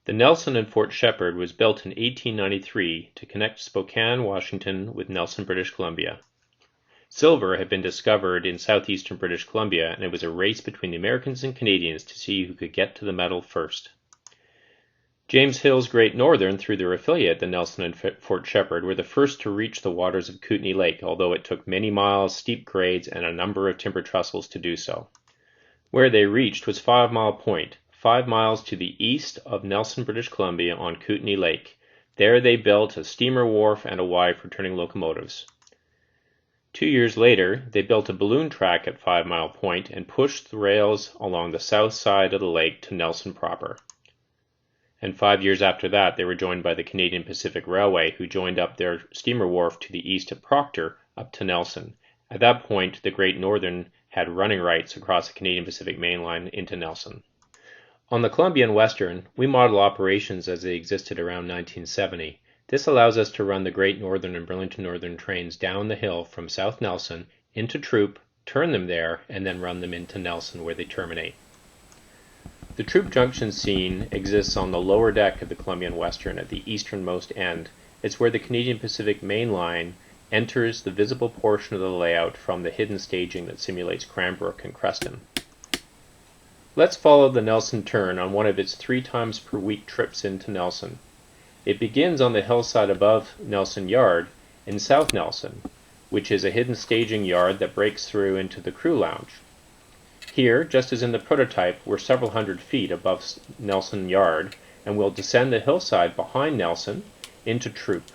The Nelson in Fort Shepherd was built in 1893 to connect Spokane, Washington with Nelson, British Columbia. Silver had been discovered in southeastern British Columbia, and it was a race between the Americans and Canadians to see who could get to the metal first. James Hill's Great Northern, through their affiliate, the Nelson and Fort Shepherd, were the first to reach the waters of Kootenay Lake, although it took many miles, steep grades, and a number of timber trestles to do so. Where they reached was 5 Mile Point, 5 miles to the east of Nelson, British Columbia on Kootenay Lake. There they built a steamer wharf and a Y for turning locomotives. 2 years later, they built a balloon track at 5 Mile Point and pushed the rails along the south side of the lake to Nelson proper. And 5 years after that, they were joined by the Canadian Pacific Railway, who joined up their steamer wharf to the east at Proctor up to Nelson. At that point, the Great Northern had running rights across the Canadian Pacific Main Line into Nelson. On the Columbia and Western, we model operations as they existed around 1970. This allows us to run the Great Northern and Burlington Northern trains down the hill from South Nelson into Troup, turn them there, and then run them into Nelson where they terminate. The Troup Junction scene exists on the lower deck of the Columbia and Western at the easternmost end. It's where the Canadian Pacific Main Line enters the visible portion of the layout from the hidden staging that simulates Cranbrook and Creston. Let's follow the Nelson turn on one of its 3 times per week trips into Nelson. It begins on the hillside above Nelson Yard in South Nelson, which is a hidden staging yard that breaks through into the crew lounge. Here, just as in the prototype, we're several hundred feet above Nelson Yard, and we'll descend the hillside behind Nelson into Troup.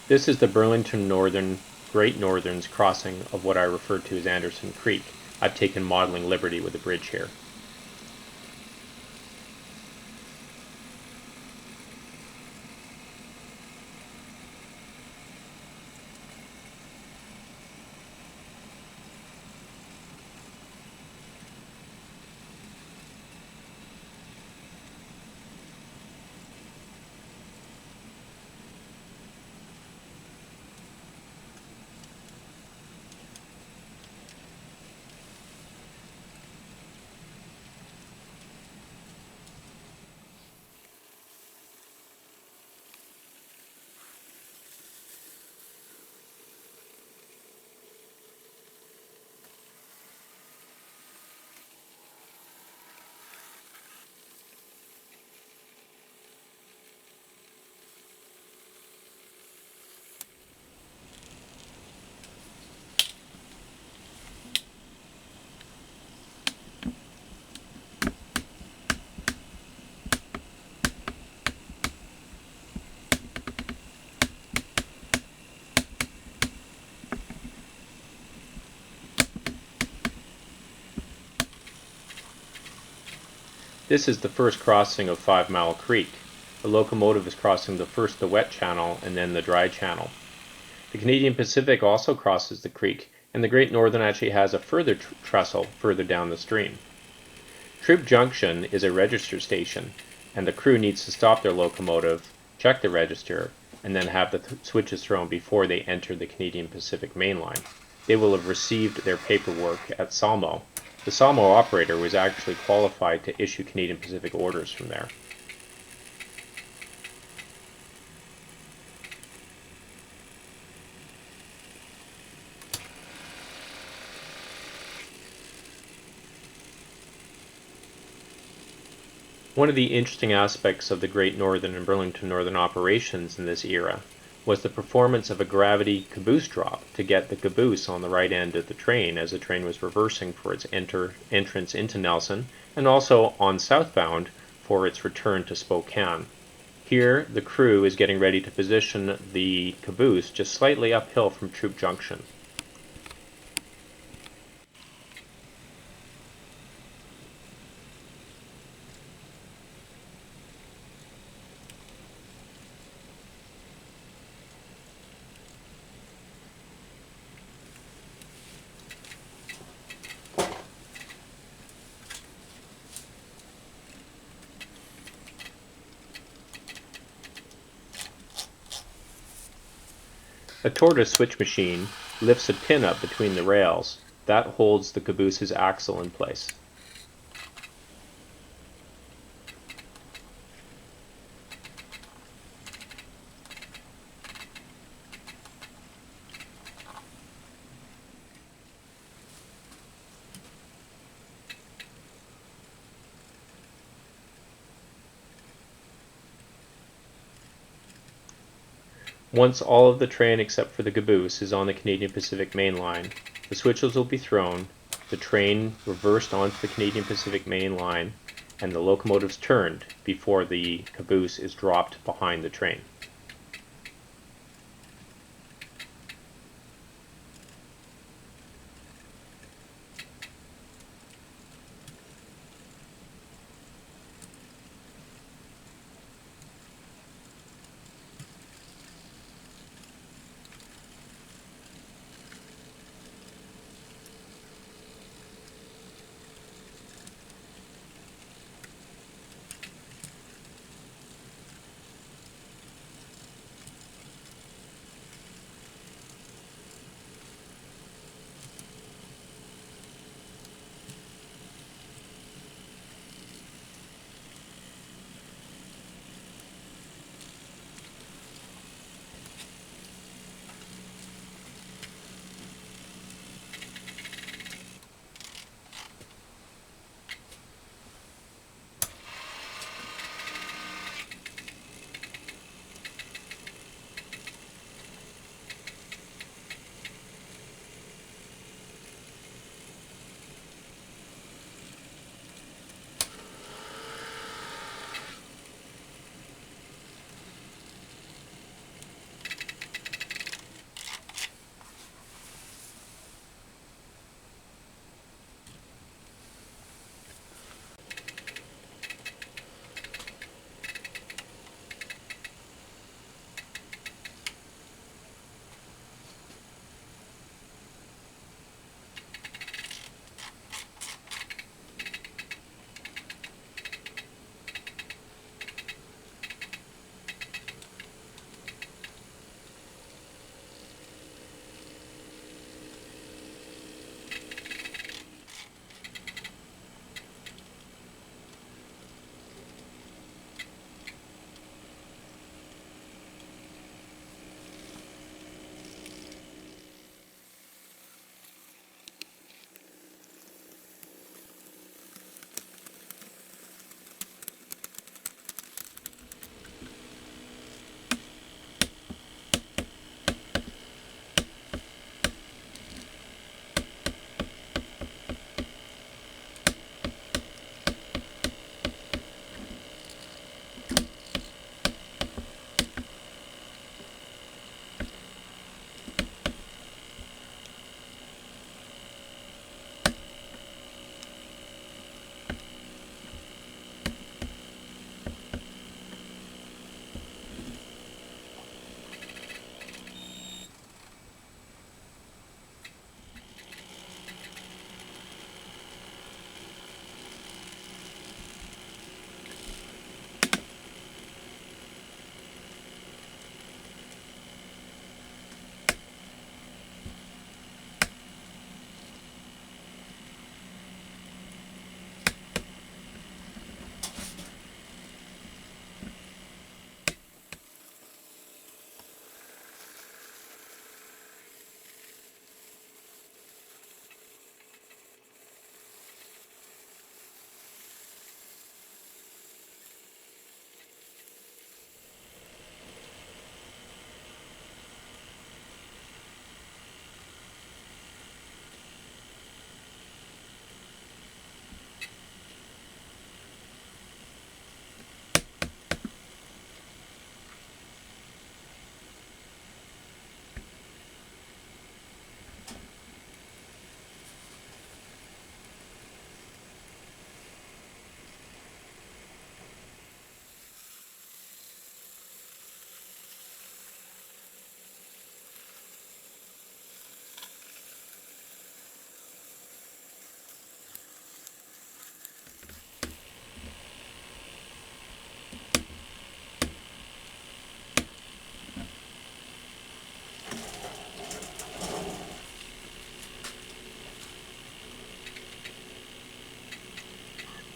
This is the Burlington Northern Great Northern's crossing of what I refer to as Anderson Creek. I've taken modeling liberty with the bridge here. This is the first crossing of 5 Mile Creek. The locomotive is crossing first the wet channel and then the dry channel. The Canadian Pacific also crosses the creek, and the Great Northern actually has a further trestle further down the stream. Troup Junction is a register station, and the crew needs to stop their locomotive, check the register, and then have the switches thrown before they enter the Canadian Pacific main line. They will have received their paperwork at Salmo. The Salmo operator was actually qualified to issue Canadian Pacific orders from there. One of the interesting aspects of the Great Northern and Burlington Northern operations in this era was the performance of a gravity caboose drop to get the caboose on the right end of the train as the train was reversing for its entrance into Nelson, and also on southbound for its return to Spokane. Here, the crew is getting ready to position the caboose just slightly uphill from Troup Junction. A tortoise switch machine lifts a pin up between the rails. That holds the caboose's axle in place. Once all of the train except for the caboose is on the Canadian Pacific main line, the switches will be thrown, the train reversed onto the Canadian Pacific main line, and the locomotives turned before the caboose is dropped behind the train.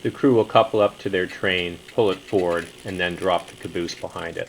The crew will couple up to their train, pull it forward, and then drop the caboose behind it.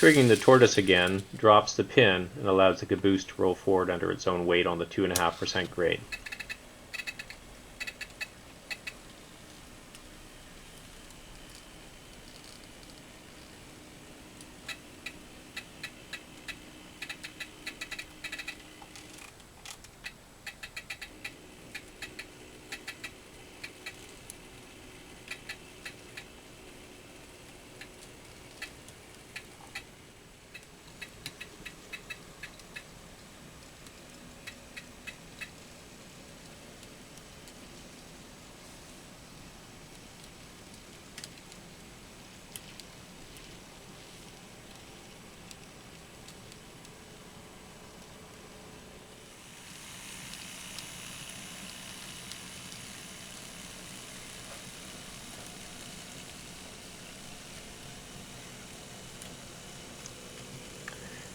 Triggering the tortoise again drops the pin and allows the caboose to roll forward under its own weight on the 2.5% grade.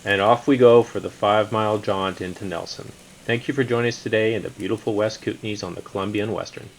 And off we go for the 5-mile jaunt into Nelson. Thank you for joining us today in the beautiful West Kootenays on the Columbia and Western.